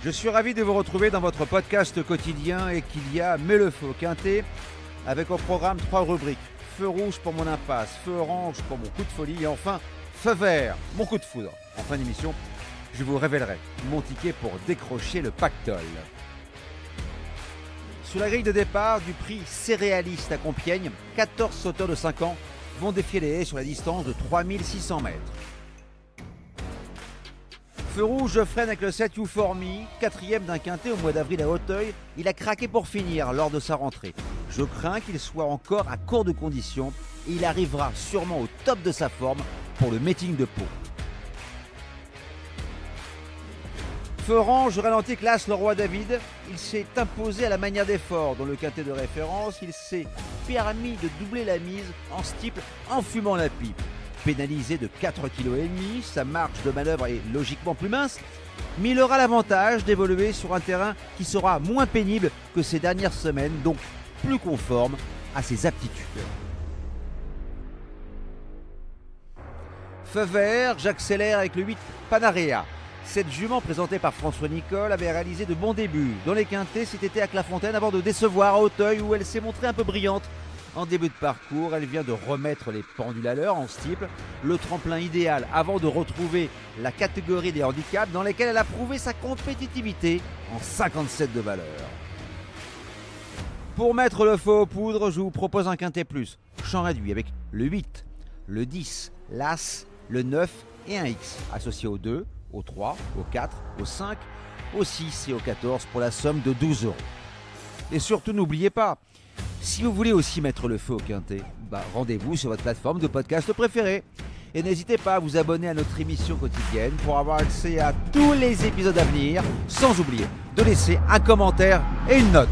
Je suis ravi de vous retrouver dans votre podcast quotidien et qu'il y a Mais le feu au quintet, avec au programme 3 rubriques. Feu rouge pour mon impasse, feu orange pour mon coup de folie et enfin feu vert, mon coup de foudre. En fin d'émission, je vous révélerai mon ticket pour décrocher le pactole. Sur la grille de départ du prix céréaliste à Compiègne, 14 sauteurs de 5 ans vont défier les haies sur la distance de 3600 mètres. Feu rouge, je freine avec le 7 Youformi, 4e d'un quintet au mois d'avril à Auteuil. Il a craqué pour finir lors de sa rentrée. Je crains qu'il soit encore à court de conditions et il arrivera sûrement au top de sa forme pour le meeting de Pau. Feu orange, ralenti classe le roi David. Il s'est imposé à la manière d'effort dans le quintet de référence. Il s'est permis de doubler la mise en steeple en fumant la pipe. Pénalisé de 4,5 kg, sa marge de manœuvre est logiquement plus mince, mais il aura l'avantage d'évoluer sur un terrain qui sera moins pénible que ces dernières semaines, donc plus conforme à ses aptitudes. Feu vert, j'accélère avec le 8 Panarea. Cette jument présentée par François Nicole avait réalisé de bons débuts dans les quintets cet été à Clairefontaine avant de décevoir à Auteuil où elle s'est montrée un peu brillante. En début de parcours, elle vient de remettre les pendules à l'heure en steeple, le tremplin idéal avant de retrouver la catégorie des handicaps dans lesquels elle a prouvé sa compétitivité en 57 de valeur. Pour mettre le feu aux poudres, je vous propose un quintet plus, champ réduit avec le 8, le 10, l'As, le 9 et un X, associé au 2, au 3, au 4, au 5, au 6 et au 14 pour la somme de 12 €. Et surtout n'oubliez pas, si vous voulez aussi mettre le feu au quintet, rendez-vous sur votre plateforme de podcast préférée. Et n'hésitez pas à vous abonner à notre émission quotidienne pour avoir accès à tous les épisodes à venir, sans oublier de laisser un commentaire et une note.